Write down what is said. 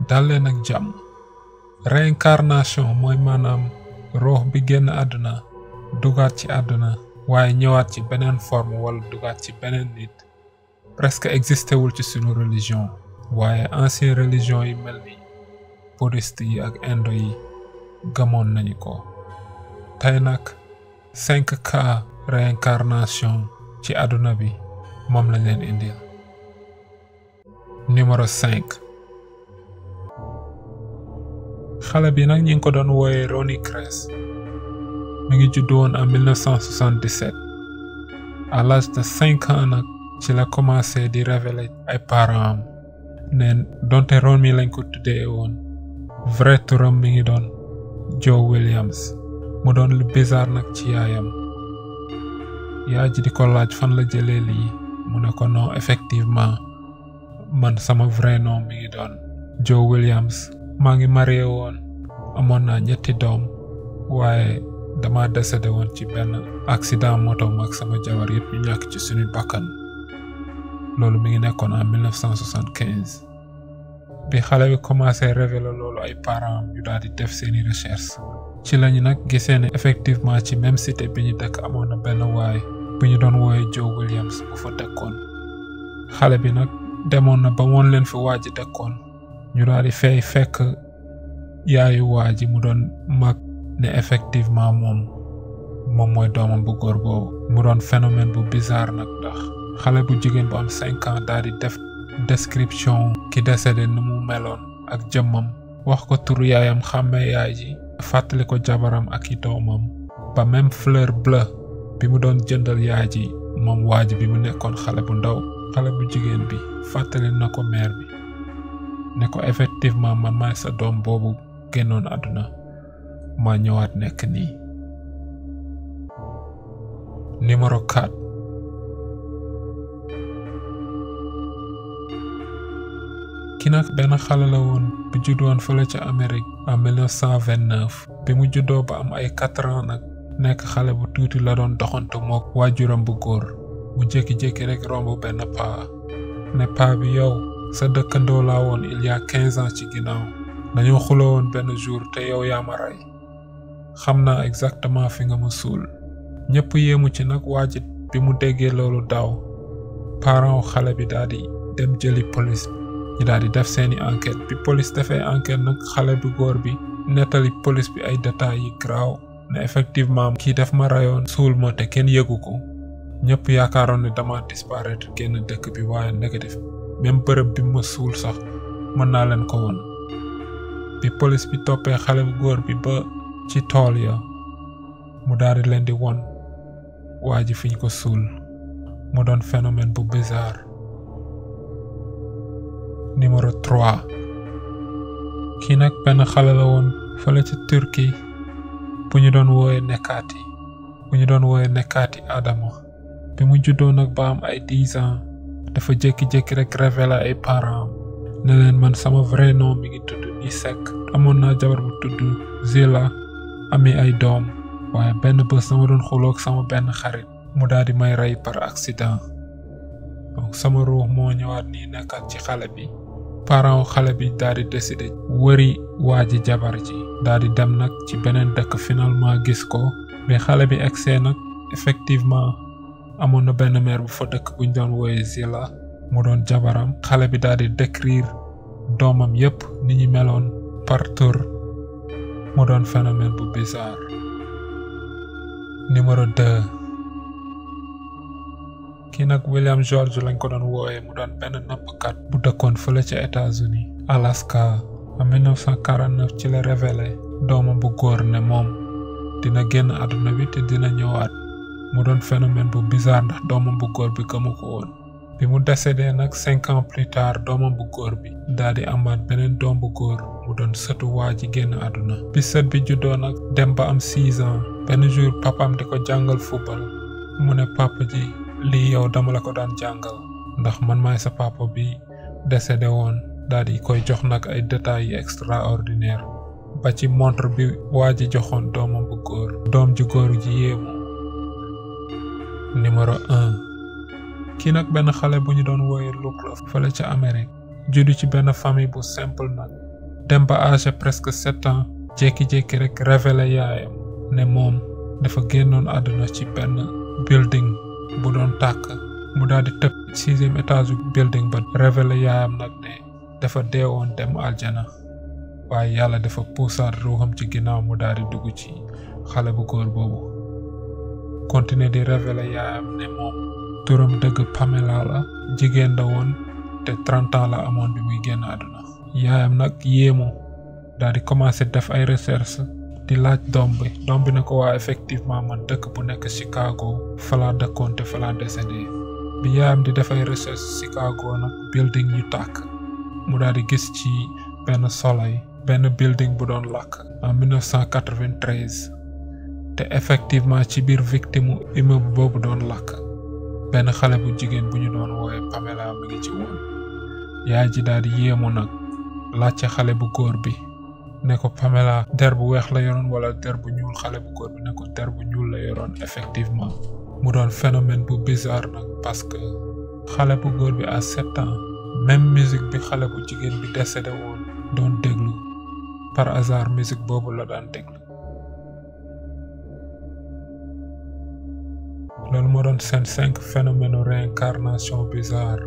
dal leen ak jàmm. Réincarnation mooy maanaam ruux bi génn àdduna dugaat ci àdduna waaye ñëwaat ci beneen forme wala dugaat ci beneen nit presque existé wul ci sunu religion waaye ancien religion yi mel ni bouddhiste yi ak indo yi gëmoon nañu ko. tey nag 5 cas réincarnation ci àdduna bi moom lañ leen indil. numéro 5. xale bi nag ñi ngi ko doon wooye Ronnie Cress mi ngi juddu woon en 1977 à l'âge de 5 ans nag ci la commencé di révéler ay parents am ne donte Ronnie lañ ko tuddee woon vrai turam mi ngi doon Joe Williams. mu doon lu bizarre nag ci yaayam. yaay ji di ko laaj fan la jëlee lii mu ne ko non effectivement man sama vrai nom mi ngi doon Joe Williams. maa ngi marié woon amoon naa 3 doom waaye dama décédé woon ci benn accident moto ak sama jabar yëpp ñu ñàkk ci suñu bakkan. loolu mi ngi nekkoon en 1975. bi xale bi commencé révéler loolu ay parents yu daal di def seeni recherche ci lañu nag gisee ne effectivement ci même cité bi ñu dëkk amoon na benn waay bu ñu doon wooye Joe Williams bu fa dëkkoon. xale bi nag demoon na ba woon leen fi waa ji dëkkoon ñu daal di fekk yaayu waa ji mu doon mag ne effectivement moom mooy doomam bu góor boobu. mu doon phénomène bu bizarre nag ndax xale bu jigéen bu am 5 ans daal di def description ki décédé nu mu meloon ak jëmmam wax ko turu yaayam xàmmee yaay ji fàttali ko jabaram ak i doomam ba même fleur bleue bi mu doon jëndal yaay ji moom waa ji bi mu nekkoon xale bu ndaw xale bu jigéen bi fàttali na ko mère bi ne ko effectivement man maay sa doom boobu génnoon àdduna maa ñëwaat nekk nii. numéro 4. ki nag benn xale la woon bu juddoon fële ca Amérique en 1929 bi mu juddoo ba am ay 4 ans nag nekk xale bu tuuti la doon doxantu mook waajuram bu góor mu jékki-jékki rek romb benn paa ne paa bi yow sa dëkkandoo laa woon il y a 15 ans ci ginnaaw dañoo xuloo woon benn jour te yow yaa ma rey xam naa exactement fi nga ma suul. ñëpp yéemu ci nag waajit bi mu déggee loolu daaw parents xale bi daal di dem jëli police ñu daal di def seeni enquête bi police defee enquête nag xale bu góor bi nettali police bi ay détails yi graaw ne effectivement kii def ma rayoon suul ma te kenn yëgu ko. ñëpp yaakaaroon ne dama disparaître génn dëkk bi waaye négatif même bërëb bi ma suul sax mën naa leen ko woon. bi police bi toppee xale bu góor bi ba ci tool ya mu daal di leen di won waa ji fiñ ko suul mu doon phénomène bu bizarre. numéro 3. kii nag benn xale la woon fële ci Turquie bu ñu doon wooye Nekati Adama. bi mu juddoo nag ba am ay 10 ans dafa jékki-jékki rek révéler ay parents ne leen man sama vrai nom mi ngi tudd Nisek. amoon naa jabar bu tudd Zila ami ay doom waaye benn bés dama doon xuloog sama benn xarit mu daal di may rey par accident donc sama ruux moo ñëwaat nii nekkat ci xale bi. parents xale bi daal di décider wëri waa ji jabar ji daal di dem nag ci beneen dëkk finalement gis ko bi xale bi egsee nag effectivement amoon na benn mère bu fa dëkk buñ doon wooye Zila mu doon jabaram. xale bi daal di décrire doomam yépp ni ñu meloon par tour mu doon phénomène bu bizarre. numéro 2. kii nag William George lañ ko doon wooye mu doon benn nappkat bu dëkkoon fële ca États-Unis Alaska. en 1949 ci la révélé doomam bu góor ne moom dina génn àdduna bi te dina ñëwaat mu doon phénomène bu bizarre ndax doomam bu góor bi gëmu ko woon. bi mu décédé nag 5 ans plus tard doomam bu góor bi daal di amaat beneen doom bu góor mu doon sëtu waa ji génn àdduna. bi sët bi juddoo nag dem ba am 6 ans benn jour papam di ko jàngal football mu ne papa ji lii yow dama la ko daan jàngal ndax man maay sa papa bi décédé woon. daal di koy jox nag ay détails yi extraordinaire ba ci montre bi waa ji joxoon doomam bu góor. doom ju góor ji yéemu. numéro 1. kii nag benn xale bu ñu doon wooye Luke la fële ca Amérique juddu ci benn famille bu simple nag dem ba âgé presque 7 ans jékki-jékki rek révélé yaayam ne moom dafa génnoon àdduna ci benn building bu doon tàkk mu daal di tëb 6e étage building ba révélé yaayam nag ne dafa deewoon dem aljana waaye yàlla dafa puusaat ruuxam ci ginnaaw mu daal di dugg ci xale bu góor boobu continuer di révélé yaayam ne moom turam dëgg Pamela la jigéen la woon te 30 ans la amoon bi muy génn àdduna yaayam nag yéemu daal di commencé def ay recherche di laaj doom bi ne ko waa effectivement man dëkk bu nekk Chicago falaa dëkkoon te falaa décédé bi yaayam di def ay recherche Chicago nag building yu tàkk mu daal di gis ci benn soleil benn building bu doon lakk en 1993 te effectivement ci biir victime immeuble boobu doon lakk benn xale bu jigéen bu ñu doon woowe Pamela mi ngi ci woon yaay ji daal di yéemu nag laajte xale bu góor bi ne ko Pamela der bu weex la yoroon wala der bu ñuul xale bu góor bi ne ko der bu ñuul la yoroon effectivement mu doon phénomène bu bizarre nag parce que xale bu góor bi à 7 ans même musique bi xale bu jigéen bi décédé woon doon déglu par hasard musique boobu la daan déglu loolu moo doon seen 5 phénomènes réincarnation bizarre